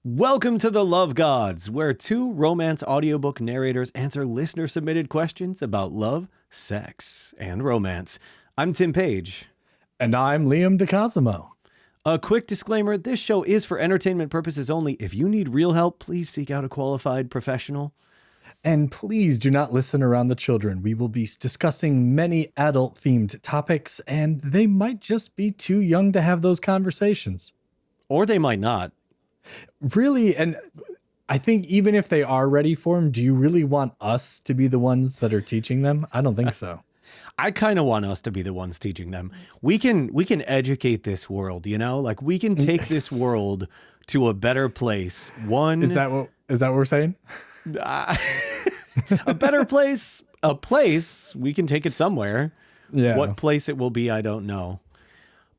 Welcome to the Love Gods, where two romance audiobook narrators answer listener-submitted questions about love, sex, and romance. I'm Tim Page. And I'm Liam DeCosimo. A quick disclaimer, this show is for entertainment purposes only. If you need real help, please seek out a qualified professional. And please do not listen around the children. We will be discussing many adult-themed topics, and they might just be too young to have those conversations. Or they might not. Really, and I think even if they are ready for them, do you really want us to be the ones that are teaching them? I don't think so. I kind of want us to be the ones teaching them. We can educate this world, you know? Like we can take this world to a better place. Is that what we're saying? A better place, a place, we can take it somewhere. Yeah. What place it will be, I don't know.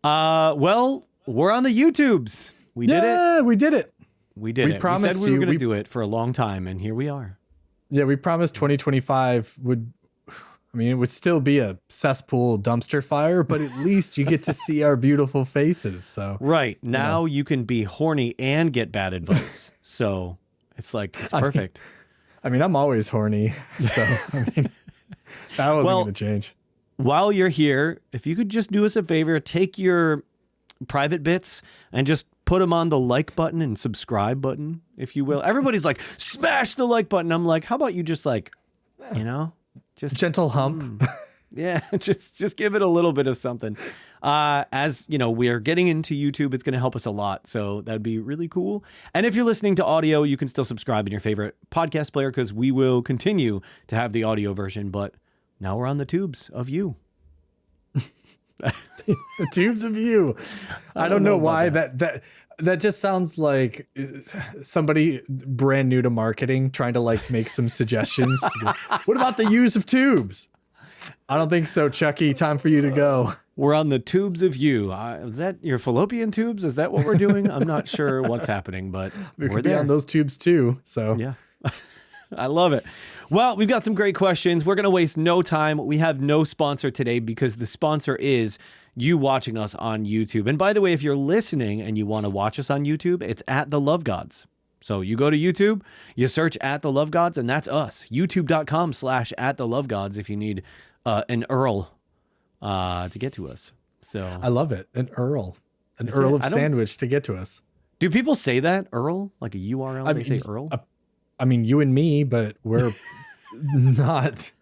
Well, we're on the YouTubes. We did it. We did it. We did it. We said we were going to do it for a long time, and here we are. Yeah, we promised 2025 it would still be a cesspool dumpster fire, but at least you get to see our beautiful faces. So right now you can be horny and get bad advice. So it's perfect. I'm always horny. So that wasn't going to change. While you're here, if you could just do us a favor, take your private bits and just put them on the like button and subscribe button, if you will. Everybody's like, smash the like button. I'm like, how about you just just gentle hump. Yeah, just give it a little bit of something. As you know, we're getting into YouTube. It's going to help us a lot. So that'd be really cool. And if you're listening to audio, you can still subscribe in your favorite podcast player because we will continue to have the audio version. But now we're on the tubes of you. The tubes of you. I don't know why that just sounds like somebody brand new to marketing trying to make some suggestions. What about the use of tubes? I don't think so, Chucky. Time for you to go. We're on the tubes of you. Is that your fallopian tubes? Is that what we're doing? I'm not sure what's happening, but we're there on those tubes too. So yeah. I love it. Well, we've got some great questions. We're going to waste no time. We have no sponsor today because the sponsor is you watching us on YouTube. And by the way, if you're listening and you want to watch us on YouTube, it's at The Love Gods. So you go to YouTube, you search at The Love Gods, and that's us. YouTube.com/at The Love Gods if you need an URL to get to us. So I love it. An URL. An URL of sandwich to get to us. Do people say that? URL? Like a URL? They say URL? You and me, but we're not.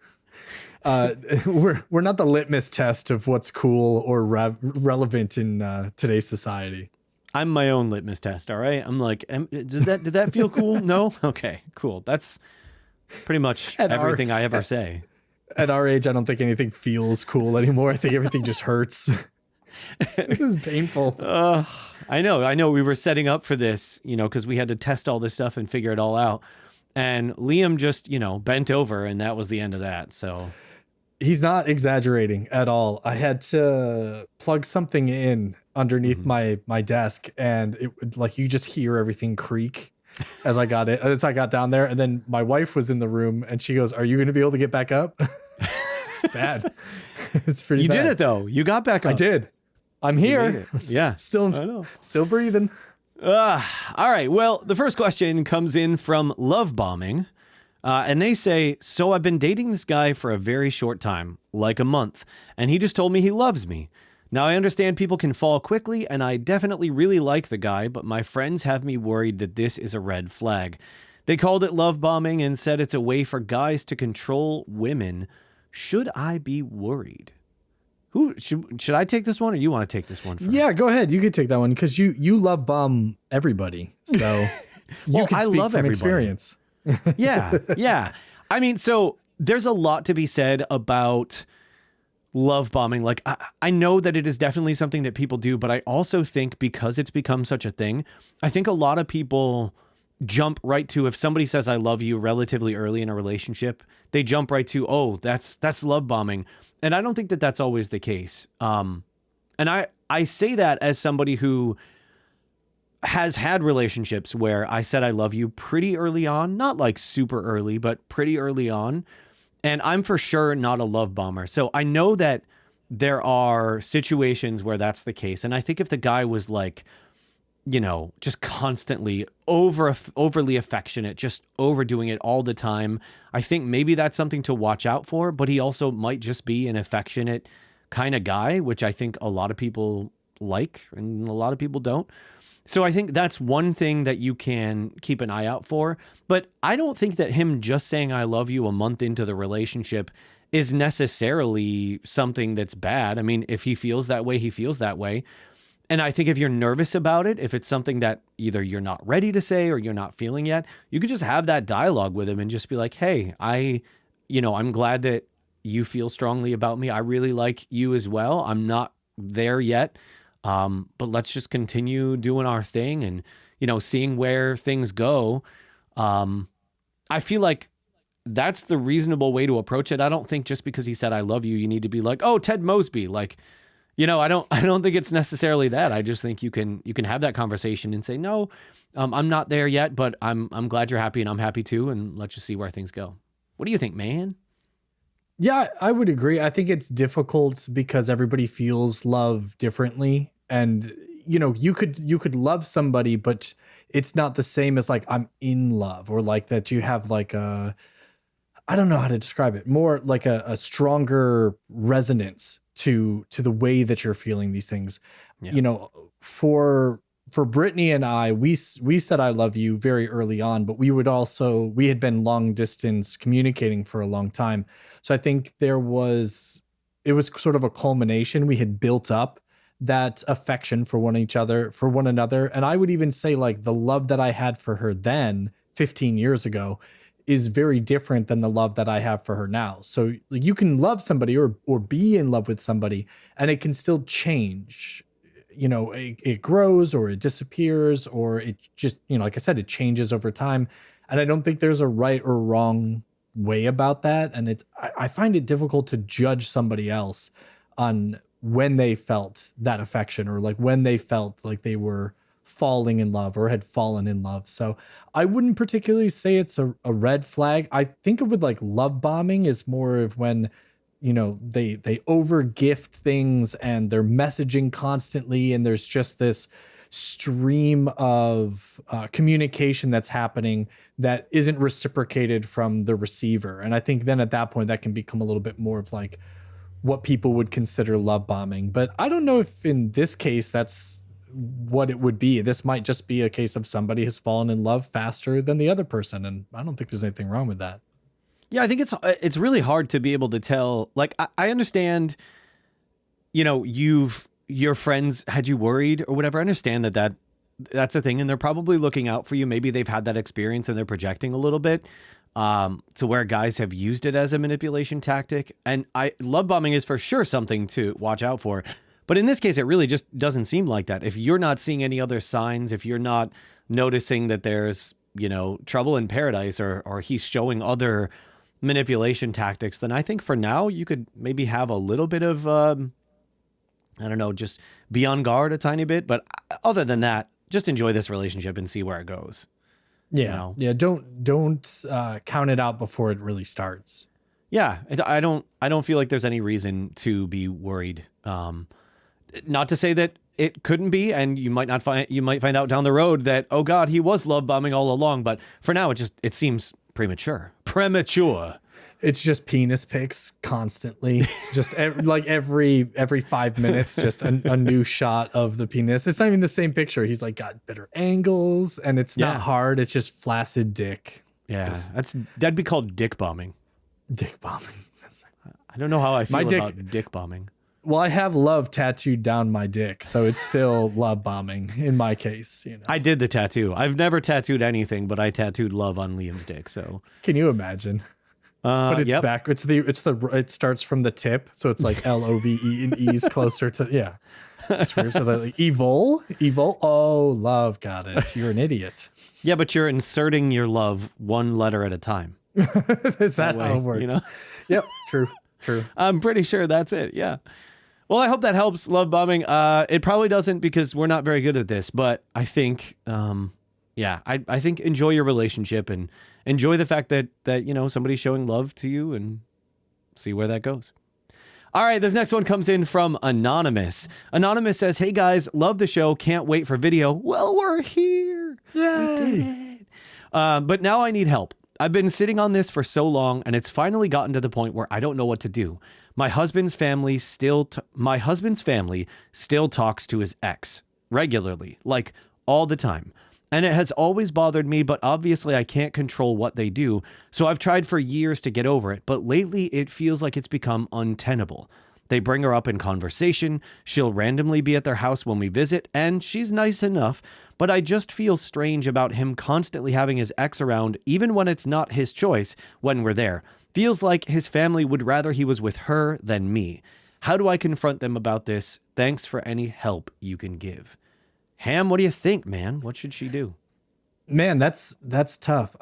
We're not the litmus test of what's cool or relevant in today's society. I'm my own litmus test. All right. I'm like, did that feel cool? No. Okay. Cool. That's pretty much everything I ever say. At our age, I don't think anything feels cool anymore. I think everything just hurts. This is painful. I know. We were setting up for this, because we had to test all this stuff and figure it all out. And Liam just, bent over, and that was the end of that. So he's not exaggerating at all. I had to plug something in underneath my desk, and it would you just hear everything creak as I got down there. And then my wife was in the room, and she goes, "Are you going to be able to get back up?" It's bad. It's pretty bad. You did it though. You got back up. I did. I'm here. Yeah. Still breathing. All right. Well, the first question comes in from Love Bombing. And they say, so I've been dating this guy for a very short time, like a month, and he just told me he loves me. Now, I understand people can fall quickly, and I definitely really like the guy, but my friends have me worried that this is a red flag. They called it love bombing and said it's a way for guys to control women. Should I be worried? Who should I take this one, or you want to take this one first? Yeah, go ahead. You could take that one because you love bomb everybody. So you can speak from experience. Yeah. So there's a lot to be said about love bombing. I know that it is definitely something that people do, but I also think because it's become such a thing, I think a lot of people jump right to, if somebody says I love you relatively early in a relationship, they jump right to, oh, that's love bombing. And I don't think that that's always the case. And I say that as somebody who has had relationships where I said I love you pretty early on, not super early, but pretty early on. And I'm for sure not a love bomber. So I know that there are situations where that's the case. And I think if the guy was just constantly overly affectionate, just overdoing it all the time. I think maybe that's something to watch out for, but he also might just be an affectionate kind of guy, which I think a lot of people like and a lot of people don't. So I think that's one thing that you can keep an eye out for. But I don't think that him just saying I love you a month into the relationship is necessarily something that's bad. I mean, if he feels that way, he feels that way. And I think if you're nervous about it, if it's something that either you're not ready to say or you're not feeling yet, you could just have that dialogue with him and just be like, hey, I'm glad that you feel strongly about me. I really like you as well. I'm not there yet. But let's just continue doing our thing and, seeing where things go. I feel like that's the reasonable way to approach it. I don't think just because he said, I love you, you need to be like, oh, Ted Mosby. Like, I don't think it's necessarily that. I just think you can have that conversation and say, no, I'm not there yet, but I'm glad you're happy and I'm happy too. And let's just see where things go. What do you think, man? Yeah, I would agree. I think it's difficult because everybody feels love differently. And you could love somebody, but it's not the same as like I'm in love, or like that you have like I don't know how to describe it, more like a stronger resonance to the way that you're feeling these things. Yeah. For Brittany and I, we said I love you very early on, but we had been long distance communicating for a long time. So I think it was sort of a culmination. We had built up that affection for one another. And I would even say like the love that I had for her then 15 years ago is very different than the love that I have for her now. So like, you can love somebody or be in love with somebody and it can still change. It grows or it disappears or it just, like I said, it changes over time. And I don't think there's a right or wrong way about that. And I find it difficult to judge somebody else on when they felt that affection or like when they felt like they were falling in love or had fallen in love. So I wouldn't particularly say it's a red flag. I think of it like love bombing is more of when they over gift things and they're messaging constantly and there's just this stream of communication that's happening that isn't reciprocated from the receiver. And I think then at that point that can become a little bit more of like what people would consider love bombing. But I don't know if in this case that's what it would be. This might just be a case of somebody has fallen in love faster than the other person, and I don't think there's anything wrong with that. Yeah, I think it's really hard to be able to tell. Like, I understand, your friends had you worried or whatever. I understand that's a thing, and they're probably looking out for you. Maybe they've had that experience and they're projecting a little bit to where guys have used it as a manipulation tactic. And love bombing is for sure something to watch out for. But in this case, it really just doesn't seem like that. If you're not seeing any other signs, if you're not noticing that there's, trouble in paradise or he's showing other manipulation tactics, then I think for now you could maybe have a little bit of, I don't know, just be on guard a tiny bit. But other than that, just enjoy this relationship and see where it goes. Yeah. Yeah. Don't count it out before it really starts. Yeah. I don't feel like there's any reason to be worried. Not to say that it couldn't be, and you might find out down the road that, oh God, he was love bombing all along. But for now, it seems premature. It's just penis pics constantly. Just every 5 minutes, just a new shot of the penis. It's not even the same picture. He's like got better angles and it's not hard. It's just flaccid dick. Yeah. That'd be called dick bombing. Dick bombing. That's right. I don't know how I feel about dick bombing. Well, I have love tattooed down my dick, so it's still love bombing in my case. I did the tattoo. I've never tattooed anything, but I tattooed love on Liam's dick. So can you imagine? But it's back. It starts from the tip, so it's like LOVE and E's closer to It's weird. So like evil. Oh, love, got it. You're an idiot. Yeah, but you're inserting your love one letter at a time. Is that how it works? Yep. True. I'm pretty sure that's it. Yeah. Well, I hope that helps, love bombing. It probably doesn't because we're not very good at this, but I think, I think enjoy your relationship and enjoy the fact that somebody's showing love to you and see where that goes. All right, this next one comes in from Anonymous. Anonymous says, "Hey guys, love the show. Can't wait for video." Well, we're here. Yay. We did it. But now I need help. I've been sitting on this for so long, and it's finally gotten to the point where I don't know what to do. My husband's family still talks to his ex regularly, like all the time. And it has always bothered me, but obviously I can't control what they do. So I've tried for years to get over it, but lately it feels like it's become untenable. They bring her up in conversation. She'll randomly be at their house when we visit, and she's nice enough, but I just feel strange about him constantly having his ex around, even when it's not his choice when we're there. Feels like his family would rather he was with her than me. How do I confront them about this? Thanks for any help you can give. Ham, what do you think, man? What should she do? Man, that's tough.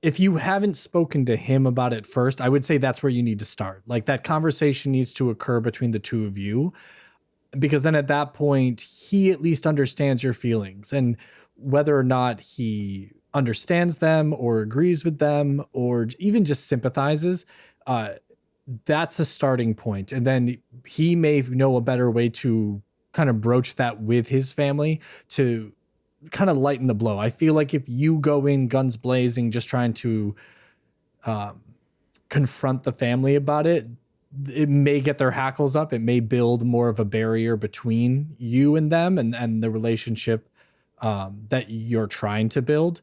If you haven't spoken to him about it first, I would say that's where you need to start. Like, that conversation needs to occur between the two of you, because then at that point, he at least understands your feelings, and whether or not he understands them or agrees with them or even just sympathizes, that's a starting point. And then he may know a better way to kind of broach that with his family to kind of lighten the blow. I feel like if you go in guns blazing, just trying to confront the family about it, it may get their hackles up. It may build more of a barrier between you and them and the relationship that you're trying to build.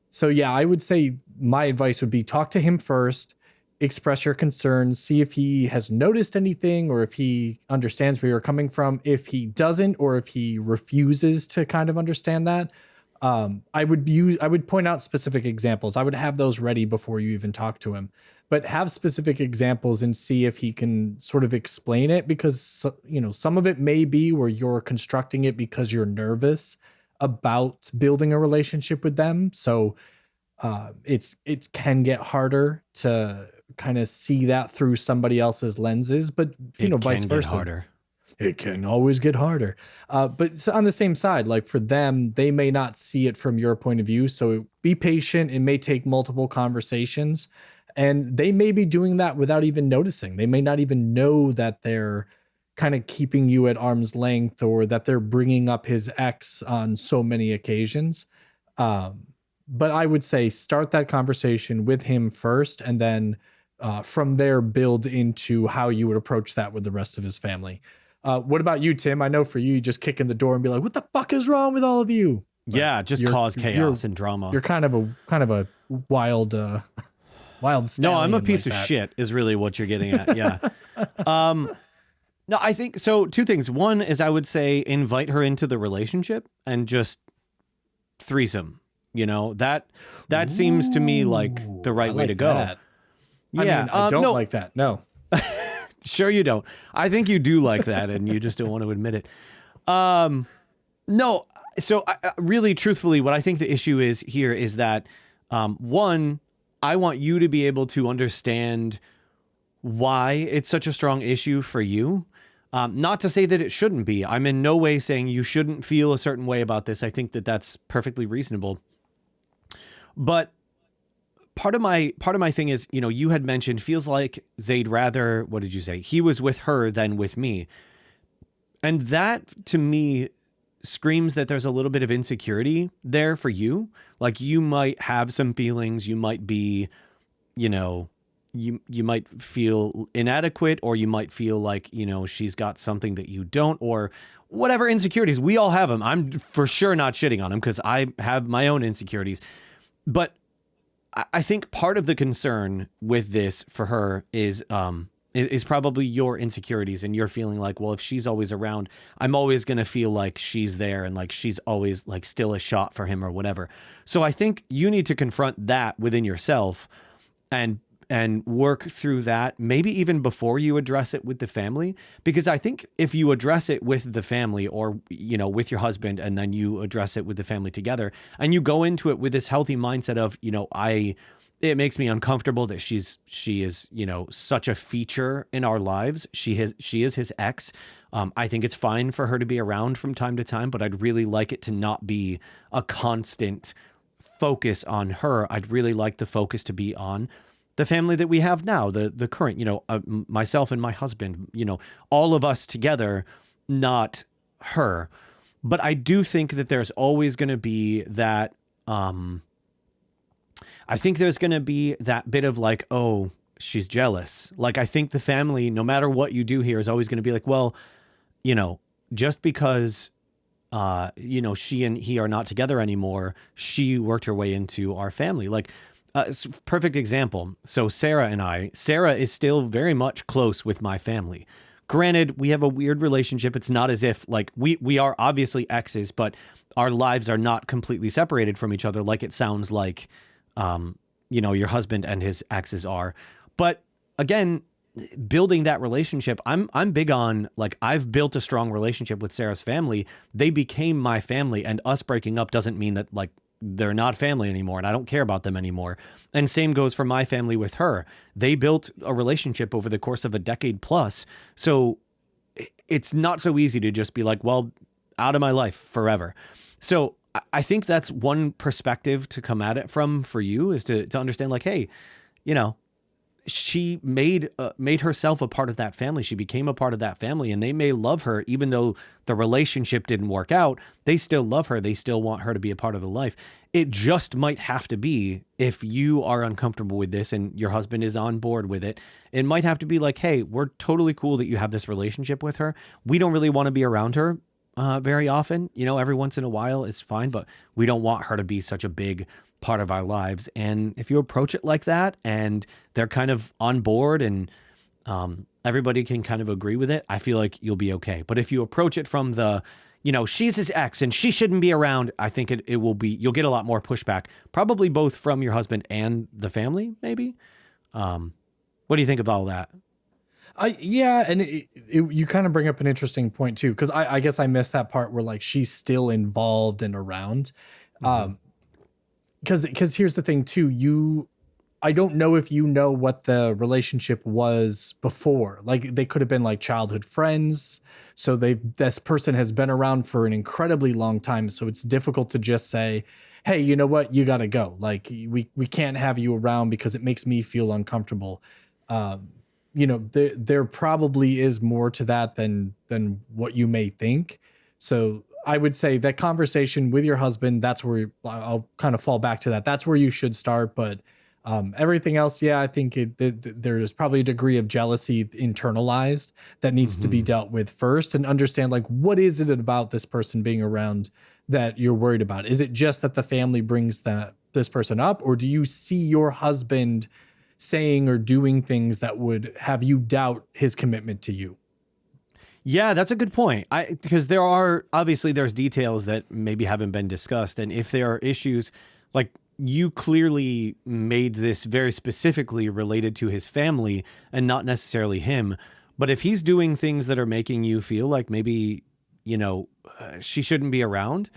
So yeah, I would say my advice would be talk to him first, express your concerns, see if he has noticed anything or if he understands where you're coming from. If he doesn't, or if he refuses to kind of understand that, I would point out specific examples. I would have those ready before you even talk to him, but have specific examples and see if he can sort of explain it, because, you know, some of it may be where you're constructing it because you're nervous about building a relationship with them. So it can get harder to kind of see that through somebody else's lenses, but vice versa. Harder. It can always get harder. But on the same side, like for them, they may not see it from your point of view. So be patient. It may take multiple conversations, and they may be doing that without even noticing. They may not even know that they're kind of keeping you at arm's length, or that they're bringing up his ex on so many occasions. But I would say start that conversation with him first, and then from there build into how you would approach that with the rest of his family. What about you, Tim? I know for you, just kick in the door and be like, "What the fuck is wrong with all of you?" But yeah, just cause chaos and drama. You're kind of a wild No, I'm a piece of shit is really what you're getting at. Yeah. No, I think so. Two things. One is I would say invite her into the relationship and just threesome. You know, that seems to me like the right way to go. That. Yeah. I don't like that. No. Sure you don't. I think you do like that, and you just don't want to admit it. No. So really, truthfully, what I think the issue is here is that, one, I want you to be able to understand why it's such a strong issue for you. Not to say that it shouldn't be. I'm in no way saying you shouldn't feel a certain way about this. I think that that's perfectly reasonable. But part of my thing is, you know, you had mentioned feels like they'd rather, what did you say? He was with her than with me. And that to me screams that there's a little bit of insecurity there for you. Like you might have some feelings, you might be, you know, you might feel inadequate, or you might feel like, you know, she's got something that you don't, or whatever insecurities. We all have them. I'm for sure not shitting on them because I have my own insecurities. But I think part of the concern with this for her is probably your insecurities, and you're feeling like, well, if she's always around, I'm always going to feel like she's there and like she's always like still a shot for him or whatever. So I think you need to confront that within yourself and work through that, maybe even before you address it with the family. Because I think if you address it with the family, or, you know, with your husband, and then you address it with the family together, and you go into it with this healthy mindset of, you know, it makes me uncomfortable that she is, you know, such a feature in our lives. She is his ex. I think it's fine for her to be around from time to time, but I'd really like it to not be a constant focus on her. I'd really like the focus to be on the family that we have now, the current, myself and my husband, all of us together, not her. But I do think that there's always going to be that, I think there's going to be that bit of like, oh, she's jealous. Like, I think the family, no matter what you do here, is always going to be like, well, just because, she and he are not together anymore, she worked her way into our family. Like, perfect example. So Sarah is still very much close with my family. Granted, we have a weird relationship. It's not as if like we are obviously exes, but our lives are not completely separated from each other. Like it sounds like, your husband and his exes are. But again, building that relationship, I'm big on, like, I've built a strong relationship with Sarah's family. They became my family, and us breaking up doesn't mean that like they're not family anymore and I don't care about them anymore. And same goes for my family with her. They built a relationship over the course of a decade plus. So it's not so easy to just be like, well, out of my life forever. So I think that's one perspective to come at it from for you, is to understand like, hey, she made herself a part of that family. She became a part of that family, and they may love her even though the relationship didn't work out. They still love her. They still want her to be a part of the life. It just might have to be, if you are uncomfortable with this and your husband is on board with it, it might have to be like, hey, we're totally cool that you have this relationship with her. We don't really want to be around her very often. Every once in a while is fine, but we don't want her to be such a big part of our lives. And if you approach it like that and they're kind of on board and everybody can kind of agree with it, I feel like you'll be okay. But if you approach it from the, she's his ex and she shouldn't be around, I think it will be, you'll get a lot more pushback, probably both from your husband and the family, maybe. What do you think of all that? Yeah, and you kind of bring up an interesting point too, because I guess I missed that part where like she's still involved and around. Because here's the thing too, I don't know if you know what the relationship was before. Like they could have been like childhood friends. So this person has been around for an incredibly long time. So it's difficult to just say, hey, you know what? You got to go. Like we can't have you around because it makes me feel uncomfortable. There probably is more to that than what you may think. So I would say that conversation with your husband, that's where I'll kind of fall back to that. That's where you should start. But everything else, yeah, I think there's probably a degree of jealousy internalized that needs to be dealt with first, and understand like, what is it about this person being around that you're worried about? Is it just that the family brings this person up, or do you see your husband saying or doing things that would have you doubt his commitment to you? Yeah, that's a good point. Because there's details that maybe haven't been discussed. And if there are issues, like you clearly made this very specifically related to his family and not necessarily him. But if he's doing things that are making you feel like maybe, she shouldn't be around,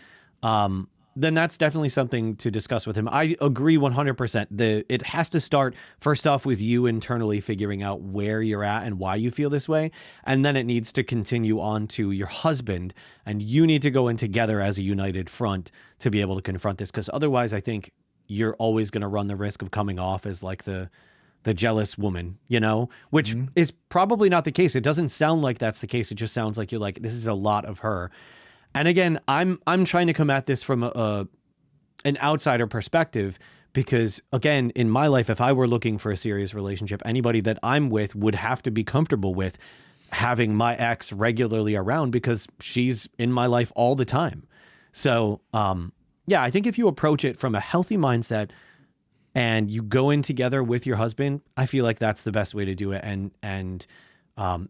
then that's definitely something to discuss with him. I agree 100%. It has to start first off with you internally figuring out where you're at and why you feel this way. And then it needs to continue on to your husband, and you need to go in together as a united front to be able to confront this. Because otherwise I think you're always going to run the risk of coming off as like the jealous woman, which is probably not the case. It doesn't sound like that's the case. It just sounds like you're like, this is a lot of her. And again, I'm trying to come at this from an outsider perspective, because again, in my life, if I were looking for a serious relationship, anybody that I'm with would have to be comfortable with having my ex regularly around, because she's in my life all the time. So, yeah, I think if you approach it from a healthy mindset and you go in together with your husband, I feel like that's the best way to do it. And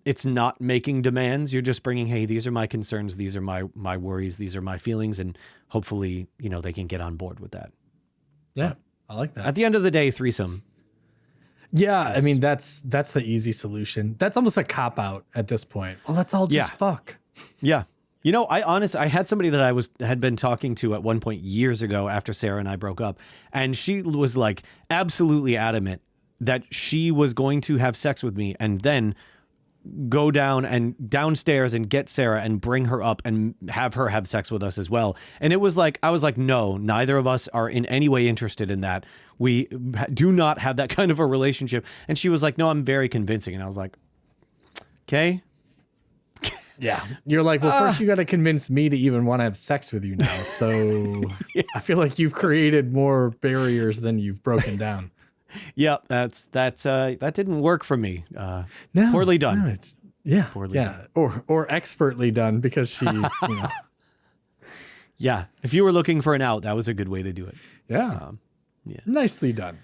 it's not making demands. You're just bringing, hey, these are my concerns. These are my worries. These are my feelings. And hopefully, they can get on board with that. Yeah, I like that. At the end of the day, threesome. Yeah, I mean, that's the easy solution. That's almost a cop out at this point. Well, let's all just fuck. Yeah. I had somebody that I had been talking to at one point years ago after Sarah and I broke up. And she was like absolutely adamant that she was going to have sex with me and then go downstairs and get Sarah and bring her up and have her have sex with us as well. And it was like, I was like, no, neither of us are in any way interested in that. We do not have that kind of a relationship. And she was like, no, I'm very convincing. And I was like, okay. Yeah. You're like, well, first you got to convince me to even want to have sex with you now. So Yeah. I feel like you've created more barriers than you've broken down. Yep, that didn't work for me. No, poorly done. No, yeah, Poorly yeah, or expertly done because she, Yeah, if you were looking for an out, that was a good way to do it. yeah, nicely done.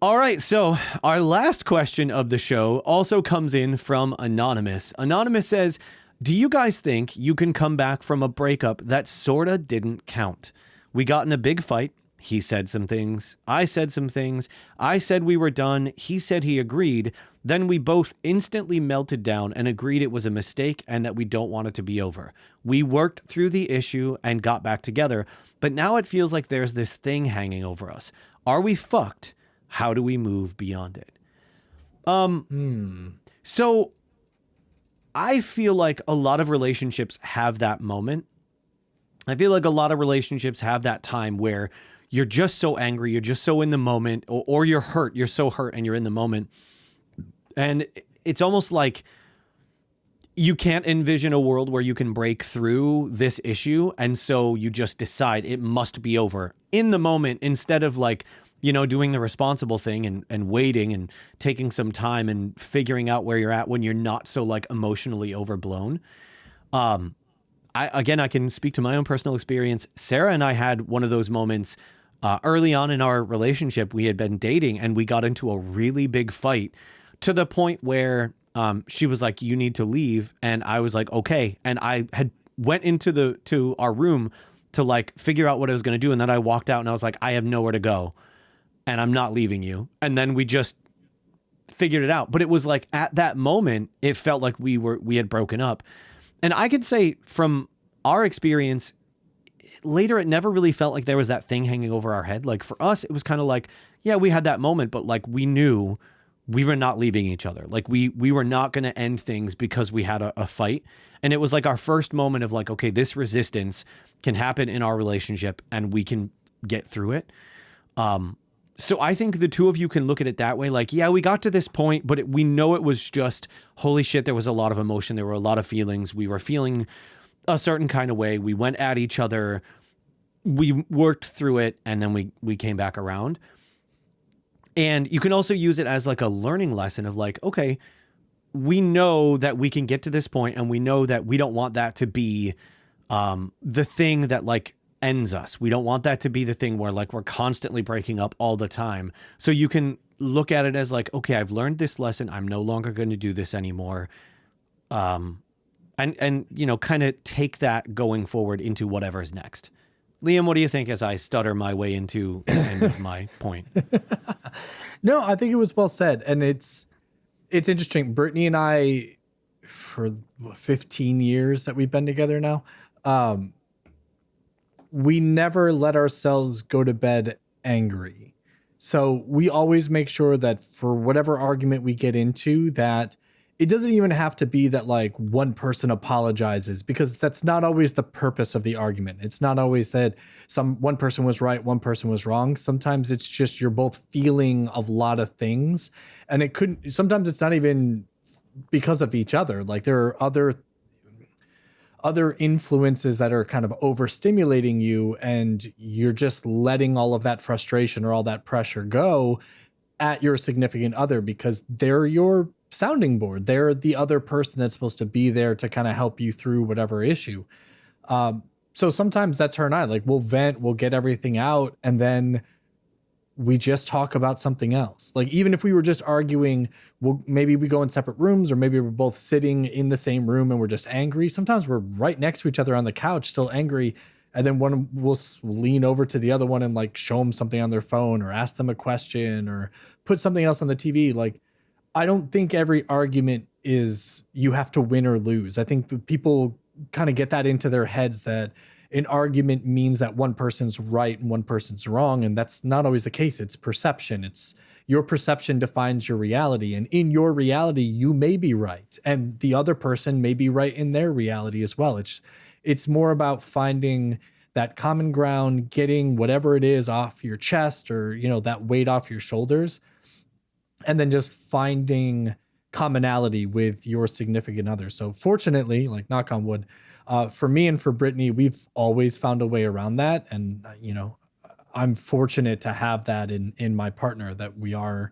All right, so our last question of the show also comes in from Anonymous. Anonymous says, do you guys think you can come back from a breakup that sorta didn't count? We got in a big fight. He said some things. I said some things. I said we were done. He said he agreed. Then we both instantly melted down and agreed it was a mistake and that we don't want it to be over. We worked through the issue and got back together, but now it feels like there's this thing hanging over us. Are we fucked? How do we move beyond it? So I feel like a lot of relationships have that moment. I feel like a lot of relationships have that time where you're just so angry, you're just so in the moment, or you're hurt, you're so hurt and you're in the moment. And it's almost like you can't envision a world where you can break through this issue. And so you just decide it must be over in the moment instead of like, doing the responsible thing and waiting and taking some time and figuring out where you're at when you're not so like emotionally overblown. I can speak to my own personal experience. Sarah and I had one of those moments early on in our relationship. We had been dating and we got into a really big fight to the point where she was like, you need to leave. And I was like, okay. And I had went to our room to like figure out what I was going to do. And then I walked out and I was like, I have nowhere to go and I'm not leaving you. And then we just figured it out. But it was like at that moment, it felt like we had broken up. And I could say from our experience later, it never really felt like there was that thing hanging over our head. Like for us, it was kind of like, yeah, we had that moment, but like we knew we were not leaving each other. Like we were not going to end things because we had a fight. And it was like our first moment of like, okay, this resistance can happen in our relationship and we can get through it. So I think the two of you can look at it that way. Like, yeah, we got to this point, but we know it was just, holy shit, there was a lot of emotion. There were a lot of feelings. We were feeling a certain kind of way. We went at each other. We worked through it. And then we came back around. And you can also use it as like a learning lesson of like, okay, we know that we can get to this point and we know that we don't want that to be the thing that like ends us. We don't want that to be the thing where like we're constantly breaking up all the time. So you can look at it as like, okay, I've learned this lesson. I'm no longer going to do this anymore. And kind of take that going forward into whatever's next. Liam, what do you think as I stutter my way into my point? No, I think it was well said. And it's interesting. Brittany and I, for 15 years that we've been together now, we never let ourselves go to bed angry. So we always make sure that for whatever argument we get into, that it doesn't even have to be that like one person apologizes, because that's not always the purpose of the argument. It's not always that one person was right, one person was wrong. Sometimes it's just you're both feeling a lot of things, and sometimes it's not even because of each other. Like there are other influences that are kind of overstimulating you, and you're just letting all of that frustration or all that pressure go at your significant other because they're your sounding board. They're the other person that's supposed to be there to kind of help you through whatever issue. So sometimes that's her and I, like we'll vent, we'll get everything out, and then we just talk about something else. Like even if we were just arguing, maybe we go in separate rooms, or maybe we're both sitting in the same room and we're just angry. Sometimes we're right next to each other on the couch, still angry. And then one will lean over to the other one and like show them something on their phone or ask them a question or put something else on the TV. Like, I don't think every argument is you have to win or lose. I think that people kind of get that into their heads that an argument means that one person's right and one person's wrong. And that's not always the case. It's perception. It's, your perception defines your reality. And in your reality, you may be right. And the other person may be right in their reality as well. It's more about finding that common ground, getting whatever it is off your chest or, that weight off your shoulders, and then just finding commonality with your significant other. So fortunately, like knock on wood, for me and for Brittany, we've always found a way around that. And, I'm fortunate to have that in my partner, that we are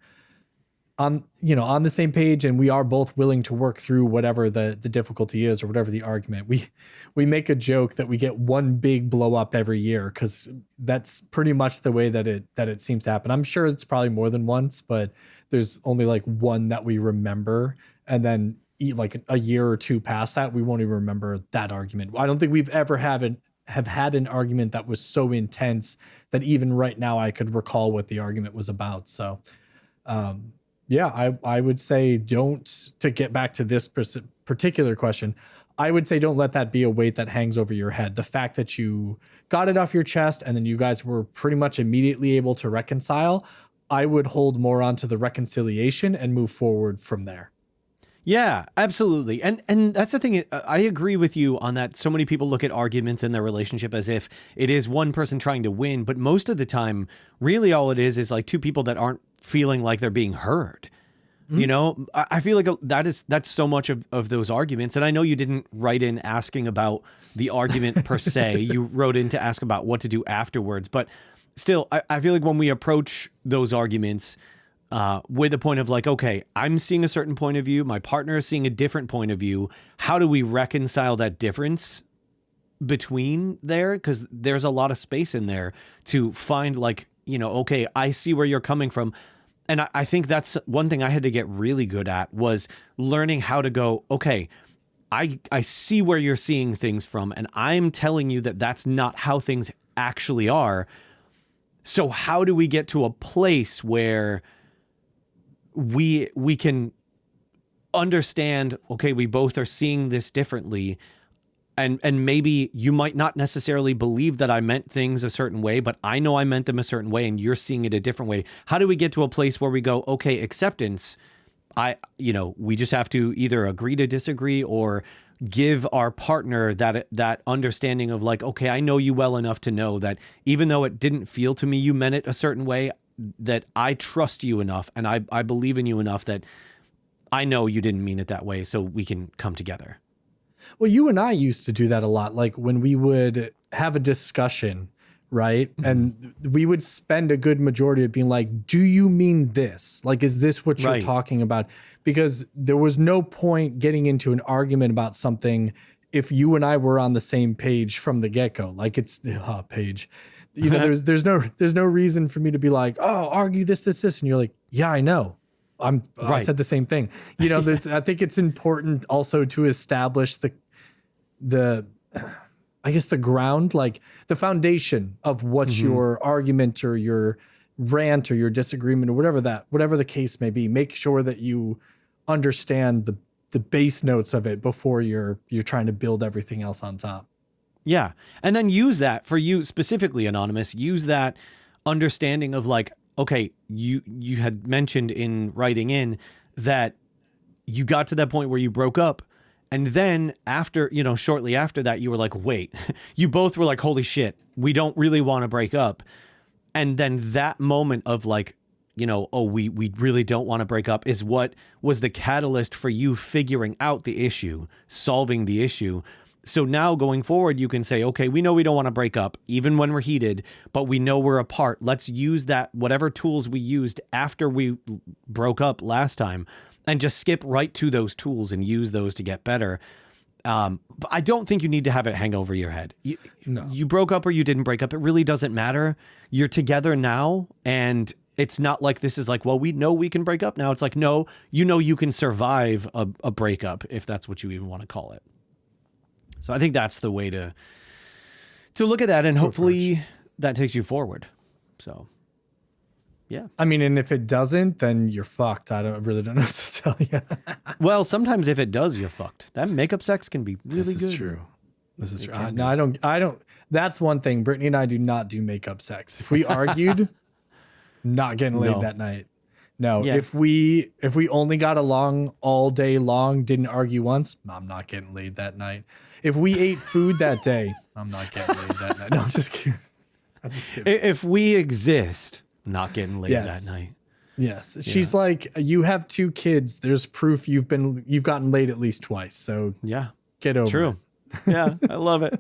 on the same page, and we are both willing to work through whatever the difficulty is or whatever the argument. We make a joke that we get one big blow up every year, because that's pretty much the way that it seems to happen. I'm sure it's probably more than once, but there's only like one that we remember, and then like a year or two past that, we won't even remember that argument. I don't think we've ever have had an argument that was so intense that even right now I could recall what the argument was about. So, yeah, I would say to get back to this particular question, I would say don't let that be a weight that hangs over your head. The fact that you got it off your chest and then you guys were pretty much immediately able to reconcile, I would hold more onto the reconciliation and move forward from there. Yeah, absolutely. And that's the thing. I agree with you on that. So many people look at arguments in their relationship as if it is one person trying to win. But most of the time, really all it is like two people that aren't feeling like they're being heard. Mm-hmm. I feel like that's so much of those arguments. And I know you didn't write in asking about the argument per se. You wrote in to ask about what to do afterwards. But still, I feel like when we approach those arguments with the point of like, okay, I'm seeing a certain point of view, my partner is seeing a different point of view. How do we reconcile that difference between there? Because there's a lot of space in there to find like, okay, I see where you're coming from. And I think that's one thing I had to get really good at, was learning how to go, okay, I see where you're seeing things from, and I'm telling you that that's not how things actually are. So how do we get to a place where we can understand, okay, we both are seeing this differently, and maybe you might not necessarily believe that I meant things a certain way, but I know I meant them a certain way and you're seeing it a different way. How do we get to a place where we go, okay, acceptance, we just have to either agree to disagree or give our partner that understanding of like, okay, I know you well enough to know that even though it didn't feel to me you meant it a certain way, that I trust you enough and I believe in you enough that I know you didn't mean it that way, so we can come together. Well, you and I used to do that a lot. Like when we would have a discussion, right? Mm-hmm. And we would spend a good majority of being like, do you mean this? Like, is this what you're talking about? Because there was no point getting into an argument about something if you and I were on the same page from the get-go. Like it's page. There's no reason for me to be like, oh, argue this. And you're like, yeah, I know. I said the same thing. I think it's important also to establish the I guess the ground, like the foundation of what your argument or your rant or your disagreement or whatever the case may be. Make sure that you understand the base notes of it before you're trying to build everything else on top. Yeah. And then use that for you specifically, Anonymous, use that understanding of like, okay, you had mentioned in writing in that you got to that point where you broke up. And then after, shortly after that, you were like, wait, you both were like, holy shit, we don't really want to break up. And then that moment of like, we really don't want to break up is what was the catalyst for you figuring out the issue, solving the issue. So now going forward, you can say, okay, we know we don't want to break up even when we're heated, but we know we're apart. Let's use that, whatever tools we used after we broke up last time, and just skip right to those tools and use those to get better. But I don't think you need to have it hang over your head. You broke up or you didn't break up. It really doesn't matter. You're together now, and it's not like this is like, well, we know we can break up now. It's like, no, you can survive a breakup, if that's what you even want to call it. So I think that's the way to look at that, and hopefully that takes you forward. So, yeah. I mean, and if it doesn't, then you're fucked. I really don't know what to tell you. Well, sometimes if it does, you're fucked. That makeup sex can be really good. This is true. No, I don't. That's one thing. Brittany and I do not do makeup sex. If we argued, not getting laid that night. No, Yeah. if we only got along all day long, didn't argue once, I'm not getting laid that night. If we ate food that day, I'm not getting laid that night. No, I'm just kidding. I'm just kidding. If we exist, not getting laid Yes. that night. Yes. She's like, you have 2 kids. There's proof you've gotten laid at least twice. So Yeah. get over True. it. Yeah, I love it.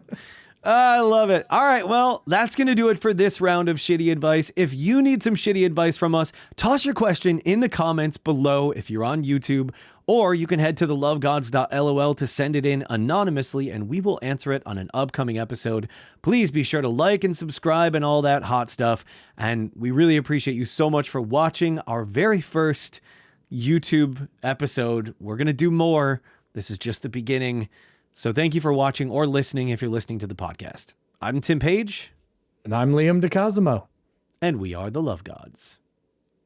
I love it. All right, well, that's going to do it for this round of shitty advice. If you need some shitty advice from us, toss your question in the comments below if you're on YouTube, or you can head to thelovegods.lol to send it in anonymously, and we will answer it on an upcoming episode. Please be sure to like and subscribe and all that hot stuff, and we really appreciate you so much for watching our very first YouTube episode. We're going to do more. This is just the beginning. So thank you for watching or listening if you're listening to the podcast. I'm Tim Page. And I'm Liam DeCosimo. And we are the Love Gods.